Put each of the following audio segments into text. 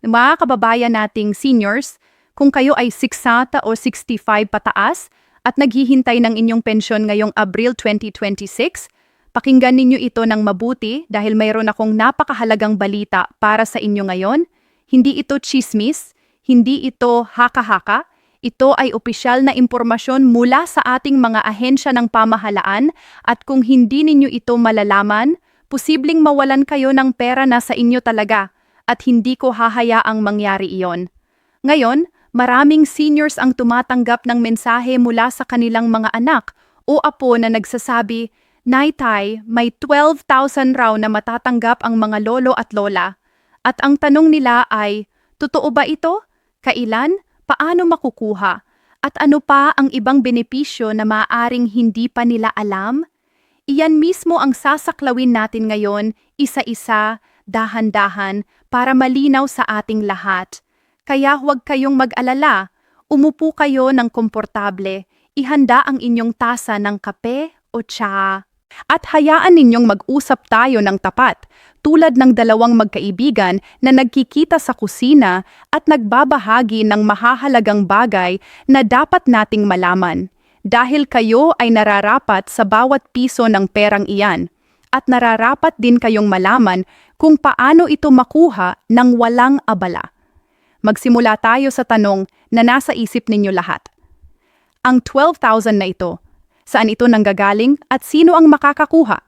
Mga kababayan nating seniors, kung kayo ay 60 o 65 pataas at naghihintay ng inyong pensyon ngayong Abril 2026, pakinggan ninyo ito ng mabuti dahil mayroon akong napakahalagang balita para sa inyo ngayon. Hindi ito chismis, hindi ito haka-haka, ito ay opisyal na impormasyon mula sa ating mga ahensya ng pamahalaan at kung hindi ninyo ito malalaman, posibleng mawalan kayo ng pera na sa inyo talaga at hindi ko hahayaang mangyari iyon. Ngayon, maraming seniors ang tumatanggap ng mensahe mula sa kanilang mga anak o apo na nagsasabi, "Nay-tay, may 12,000 raw na matatanggap ang mga lolo at lola." At ang tanong nila ay, totoo ba ito? Kailan? Paano makukuha? At ano pa ang ibang benepisyo na maaaring hindi pa nila alam? Iyan mismo ang sasaklawin natin ngayon, isa-isa, dahan-dahan, para malinaw sa ating lahat. Kaya huwag kayong mag-alala, umupo kayo ng komportable, ihanda ang inyong tasa ng kape o tsaa. At hayaan ninyong mag-usap tayo ng tapat, tulad ng dalawang magkaibigan na nagkikita sa kusina at nagbabahagi ng mahahalagang bagay na dapat nating malaman. Dahil kayo ay nararapat sa bawat piso ng perang iyan, at nararapat din kayong malaman kung paano ito makuha ng walang abala. Magsimula tayo sa tanong na nasa isip ninyo lahat. Ang 12,000 na ito, saan ito nanggagaling at sino ang makakakuha?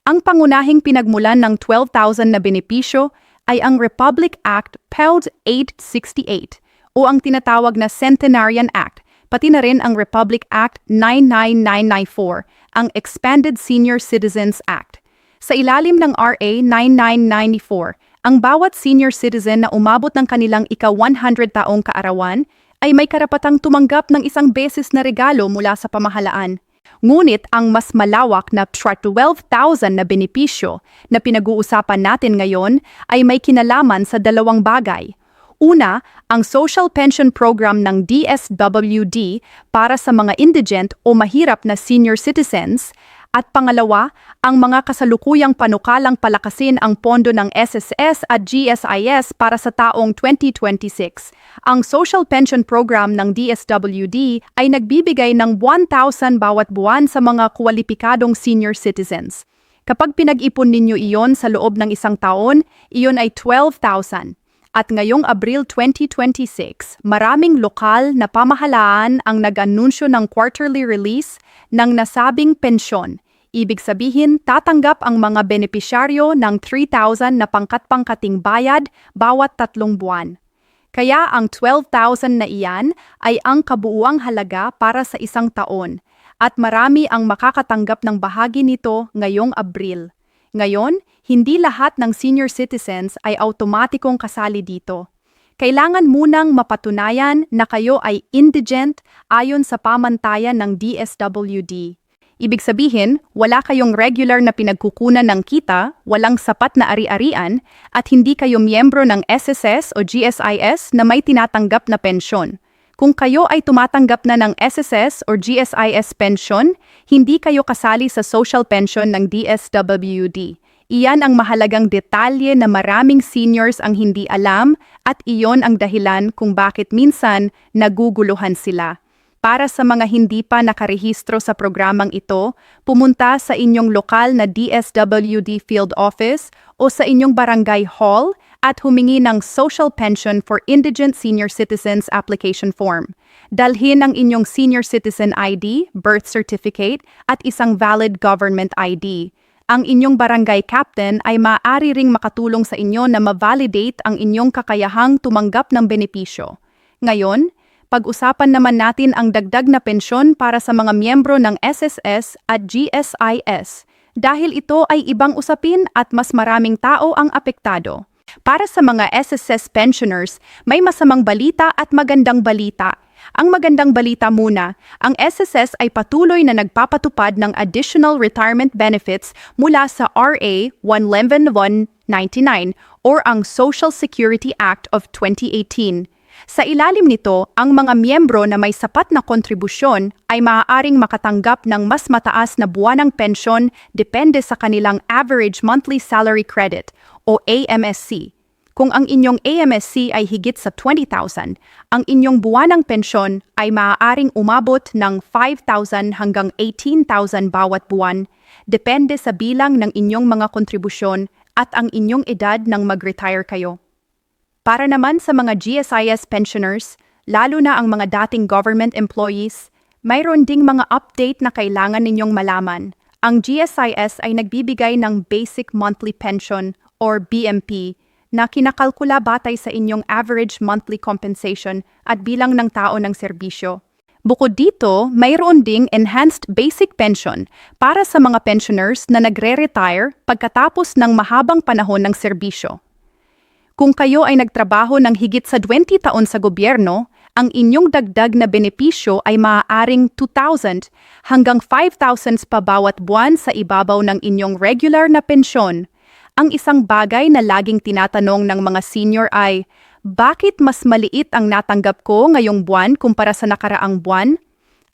Ang pangunahing pinagmulan ng 12,000 na benepisyo ay ang Republic Act PELD 868 o ang tinatawag na Centenarian Act, pati na rin ang Republic Act 99994, ang Expanded Senior Citizens Act. Sa ilalim ng RA 9994, ang bawat senior citizen na umabot ng kanilang ika-100 taong kaarawan ay may karapatang tumanggap ng isang beses na regalo mula sa pamahalaan. Ngunit ang mas malawak na 12,000 na benepisyo na pinag-uusapan natin ngayon ay may kinalaman sa dalawang bagay. Una, ang Social Pension Program ng DSWD para sa mga indigent o mahirap na senior citizens. At pangalawa, ang mga kasalukuyang panukalang palakasin ang pondo ng SSS at GSIS para sa taong 2026. Ang Social Pension Program ng DSWD ay nagbibigay ng 1,000 bawat buwan sa mga kwalipikadong senior citizens. Kapag pinag-ipon ninyo iyon sa loob ng isang taon, iyon ay 12,000. At ngayong Abril 2026, maraming lokal na pamahalaan ang nag-anunsyo ng quarterly release ng nasabing pensyon. Ibig sabihin, tatanggap ang mga benepisyaryo ng 3,000 na pangkat-pangkating bayad bawat 3 buwan. Kaya ang 12,000 na iyan ay ang kabuuang halaga para sa isang taon at marami ang makakatanggap ng bahagi nito ngayong Abril. Ngayon, hindi lahat ng senior citizens ay automatikong kasali dito. Kailangan munang mapatunayan na kayo ay indigent ayon sa pamantayan ng DSWD. Ibig sabihin, wala kayong regular na pinagkukunan ng kita, walang sapat na ari-arian, at hindi kayo miyembro ng SSS o GSIS na may tinatanggap na pensyon. Kung kayo ay tumatanggap na ng SSS or GSIS pension, hindi kayo kasali sa social pension ng DSWD. Iyan ang mahalagang detalye na maraming seniors ang hindi alam at iyon ang dahilan kung bakit minsan naguguluhan sila. Para sa mga hindi pa nakarehistro sa programang ito, pumunta sa inyong lokal na DSWD field office o sa inyong barangay hall at humingi ng Social Pension for Indigent Senior Citizens application form. Dalhin ang inyong senior citizen ID, birth certificate at isang valid government ID. Ang inyong barangay captain ay maaari ring makatulong sa inyo na ma-validate ang inyong kakayahang tumanggap ng benepisyo. Ngayon, pag-usapan naman natin ang dagdag na pensyon para sa mga miyembro ng SSS at GSIS dahil ito ay ibang usapin at mas maraming tao ang apektado. Para sa mga SSS pensioners, may masamang balita at magandang balita. Ang magandang balita muna, ang SSS ay patuloy na nagpapatupad ng additional retirement benefits mula sa RA 11199 or ang Social Security Act of 2018. Sa ilalim nito, ang mga miyembro na may sapat na kontribusyon ay maaaring makatanggap ng mas mataas na buwanang pensyon depende sa kanilang average monthly salary credit o AMSC. Kung ang inyong AMSC ay higit sa 20,000, ang inyong buwanang pensyon ay maaaring umabot ng 5,000 hanggang 18,000 bawat buwan, depende sa bilang ng inyong mga kontribusyon at ang inyong edad nang mag-retire kayo. Para naman sa mga GSIS pensioners, lalo na ang mga dating government employees, mayroon ding mga update na kailangan ninyong malaman. Ang GSIS ay nagbibigay ng Basic Monthly Pension or BMP na kinakalkula batay sa inyong average monthly compensation at bilang ng tao ng serbisyo. Bukod dito, mayroon ding Enhanced Basic Pension para sa mga pensioners na nagre-retire pagkatapos ng mahabang panahon ng serbisyo. Kung kayo ay nagtrabaho ng higit sa 20 taon sa gobyerno, ang inyong dagdag na benepisyo ay maaaring 2,000 hanggang 5,000 pa bawat buwan sa ibabaw ng inyong regular na pensyon. Ang isang bagay na laging tinatanong ng mga senior ay, bakit mas maliit ang natanggap ko ngayong buwan kumpara sa nakaraang buwan?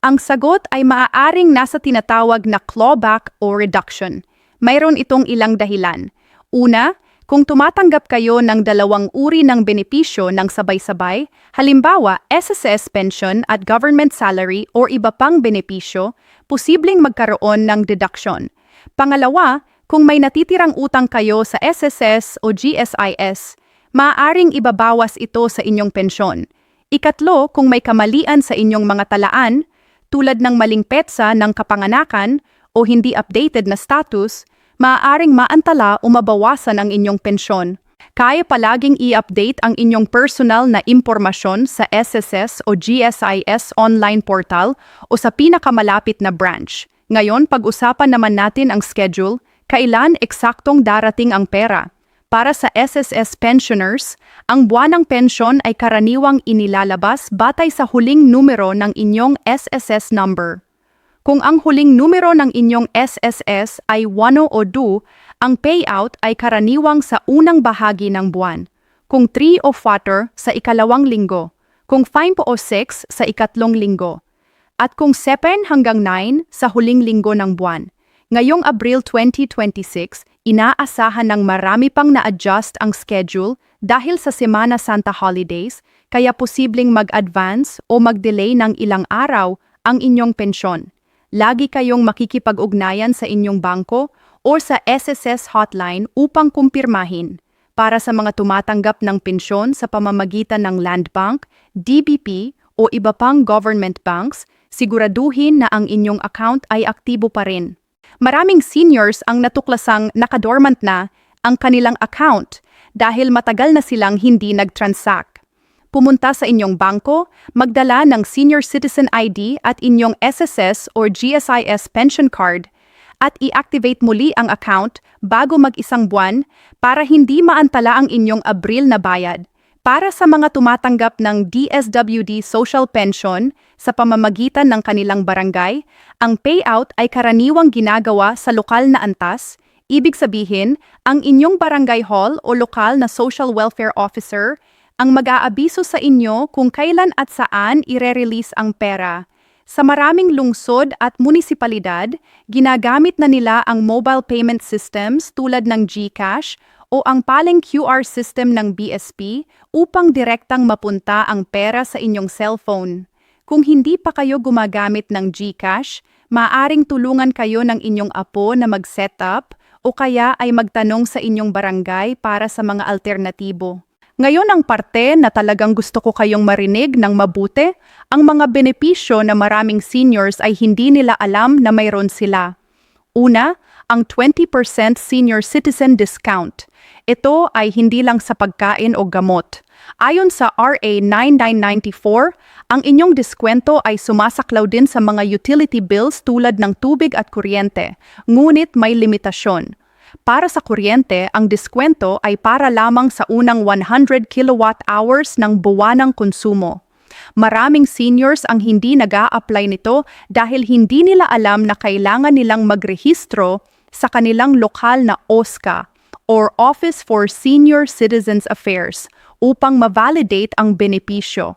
Ang sagot ay maaaring nasa tinatawag na clawback o reduction. Mayroon itong ilang dahilan. Una, kung tumatanggap kayo ng dalawang uri ng benepisyo ng sabay-sabay, halimbawa SSS pension at government salary o iba pang benepisyo, posibleng magkaroon ng deduction. Pangalawa, kung may natitirang utang kayo sa SSS o GSIS, maaaring ibabawas ito sa inyong pensyon. Ikatlo, kung may kamalian sa inyong mga talaan, tulad ng maling petsa ng kapanganakan o hindi updated na status, maaaring maantala o mabawasan ang inyong pensyon. Kaya palaging i-update ang inyong personal na impormasyon sa SSS o GSIS online portal o sa pinakamalapit na branch. Ngayon, pag-usapan naman natin ang schedule. Kailan eksaktong darating ang pera? Para sa SSS pensioners, ang buwanang pensyon ay karaniwang inilalabas batay sa huling numero ng inyong SSS number. Kung ang huling numero ng inyong SSS ay 1 o 2, ang payout ay karaniwang sa unang bahagi ng buwan. Kung 3 o 4 sa ikalawang linggo. Kung 5 o 6 sa ikatlong linggo. At kung 7 hanggang 9 sa huling linggo ng buwan. Ngayong Abril 2026, inaasahan ng marami pang na-adjust ang schedule dahil sa Semana Santa holidays, kaya posibleng mag-advance o mag-delay ng ilang araw ang inyong pensyon. Lagi kayong makikipag-ugnayan sa inyong bangko o sa SSS hotline upang kumpirmahin. Para sa mga tumatanggap ng pensyon sa pamamagitan ng Land Bank, DBP o iba pang government banks, siguraduhin na ang inyong account ay aktibo pa rin. Maraming seniors ang natuklasang nakadormant na ang kanilang account dahil matagal na silang hindi nag-transact. Pumunta sa inyong bangko, magdala ng Senior Citizen ID at inyong SSS or GSIS pension card at i-activate muli ang account bago mag-isang buwan para hindi maantala ang inyong Abril na bayad. Para sa mga tumatanggap ng DSWD Social Pension sa pamamagitan ng kanilang barangay, ang payout ay karaniwang ginagawa sa lokal na antas. Ibig sabihin, ang inyong barangay hall o lokal na social welfare officer ang mag-aabiso sa inyo kung kailan at saan ire-release ang pera. Sa maraming lungsod at munisipalidad, ginagamit na nila ang mobile payment systems tulad ng GCash o ang paling QR system ng BSP upang direktang mapunta ang pera sa inyong cellphone. Kung hindi pa kayo gumagamit ng GCash, maaaring tulungan kayo ng inyong apo na mag-set up o kaya ay magtanong sa inyong barangay para sa mga alternatibo. Ngayon ang parte na talagang gusto ko kayong marinig ng mabuti, ang mga benepisyo na maraming seniors ay hindi nila alam na mayroon sila. Una, ang 20% senior citizen discount. Ito ay hindi lang sa pagkain o gamot. Ayon sa RA 9994, ang inyong diskwento ay sumasaklaw din sa mga utility bills tulad ng tubig at kuryente, ngunit may limitasyon. Para sa kuryente, ang diskwento ay para lamang sa unang 100 kilowatt hours ng buwanang konsumo. Maraming seniors ang hindi nag-a-apply nito dahil hindi nila alam na kailangan nilang magrehistro sa kanilang lokal na OSCA or Office for Senior Citizens Affairs upang ma-validate ang benepisyo.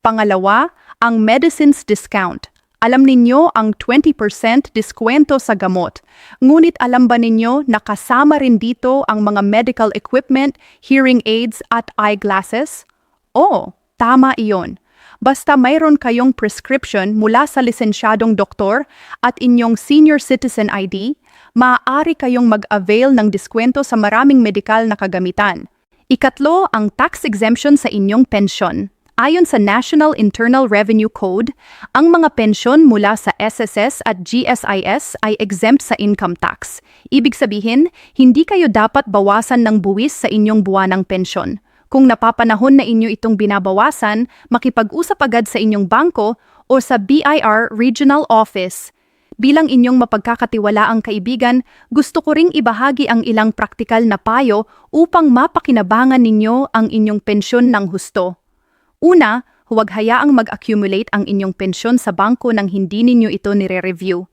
Pangalawa, ang medicines discount. Alam ninyo ang 20% diskwento sa gamot. Ngunit alam ba ninyo na kasama rin dito ang mga medical equipment, hearing aids at eyeglasses? Oo, tama iyon. Basta mayroon kayong prescription mula sa lisensyadong doktor at inyong senior citizen ID, maaari kayong mag-avail ng diskwento sa maraming medikal na kagamitan. Ikatlo, ang tax exemption sa inyong pensyon. Ayon sa National Internal Revenue Code, ang mga pensyon mula sa SSS at GSIS ay exempt sa income tax. Ibig sabihin, hindi kayo dapat bawasan ng buwis sa inyong buwanang pensyon. Kung napapanahon na inyo itong binabawasan, makipag-usap agad sa inyong bangko o sa BIR Regional Office. Bilang inyong mapagkakatiwalaang kaibigan, gusto ko ring ibahagi ang ilang praktikal na payo upang mapakinabangan ninyo ang inyong pensyon ng husto. Una, huwag hayaang mag-accumulate ang inyong pensyon sa bangko nang hindi ninyo ito nire-review.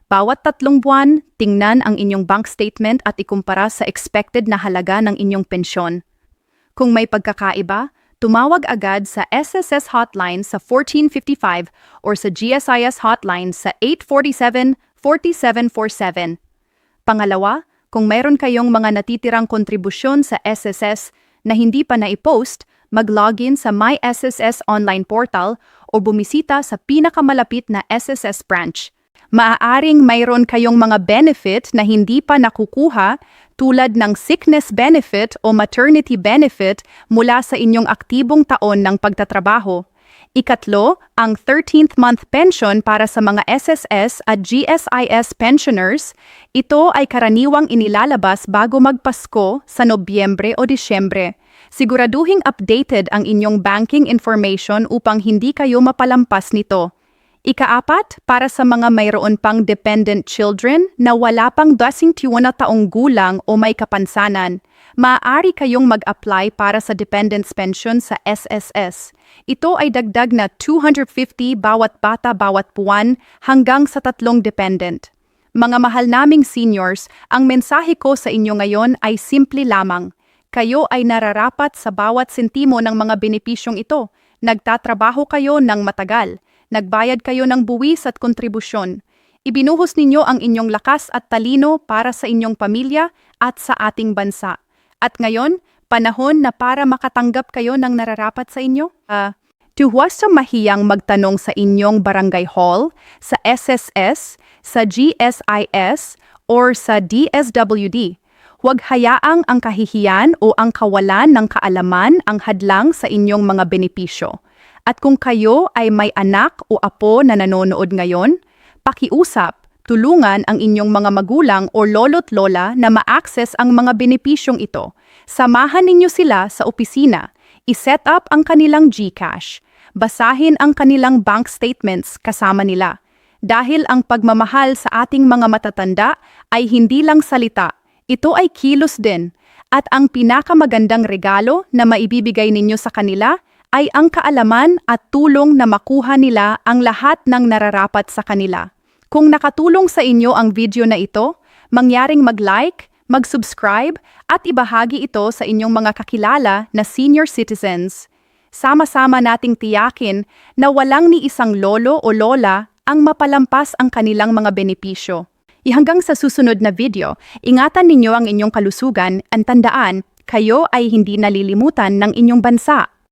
Bawat 3 buwan, tingnan ang inyong bank statement at ikumpara sa expected na halaga ng inyong pensyon. Kung may pagkakaiba, tumawag agad sa SSS hotline sa 1455 or sa GSIS hotline sa 847-4747. Pangalawa, kung mayroon kayong mga natitirang kontribusyon sa SSS na hindi pa na-post, mag-login sa My SSS online portal o bumisita sa pinakamalapit na SSS branch. Maaaring mayroon kayong mga benefit na hindi pa nakukuha tulad ng sickness benefit o maternity benefit mula sa inyong aktibong taon ng pagtatrabaho. Ikatlo, ang 13th month pension para sa mga SSS at GSIS pensioners, ito ay karaniwang inilalabas bago magpasko sa Nobyembre o Disyembre. Siguraduhing updated ang inyong banking information upang hindi kayo mapalampas nito. Ikaapat, para sa mga mayroon pang dependent children na wala pang 12 na taong gulang o may kapansanan, maaari kayong mag-apply para sa dependents pension sa SSS. Ito ay dagdag na 250 bawat bata bawat buwan hanggang sa 3 dependent. Mga mahal naming seniors, ang mensahe ko sa inyo ngayon ay simple lamang. Kayo ay nararapat sa bawat sentimo ng mga benepisyong ito. Nagtatrabaho kayo ng matagal. Nagbayad kayo ng buwis at kontribusyon. Ibinuhos ninyo ang inyong lakas at talino para sa inyong pamilya at sa ating bansa. At ngayon, panahon na para makatanggap kayo ng nararapat sa inyo? Huwag mahiyang magtanong sa inyong barangay hall, sa SSS, sa GSIS, or sa DSWD. Huwag hayaang ang kahihiyan o ang kawalan ng kaalaman ang hadlang sa inyong mga benepisyo. At kung kayo ay may anak o apo na nanonood ngayon, pakiusap, tulungan ang inyong mga magulang o lolo't lola na ma-access ang mga benepisyong ito. Samahan ninyo sila sa opisina, i-set up ang kanilang GCash, basahin ang kanilang bank statements kasama nila. Dahil ang pagmamahal sa ating mga matatanda ay hindi lang salita, ito ay kilos din, at ang pinakamagandang regalo na maibibigay ninyo sa kanila ay ang kaalaman at tulong na makuha nila ang lahat ng nararapat sa kanila. Kung nakatulong sa inyo ang video na ito, mangyaring mag-like, mag-subscribe at ibahagi ito sa inyong mga kakilala na senior citizens. Sama-sama nating tiyakin na walang ni isang lolo o lola ang mapalampas ang kanilang mga benepisyo. Hanggang sa susunod na video, ingatan ninyo ang inyong kalusugan at tandaan, kayo ay hindi nalilimutan ng inyong bansa.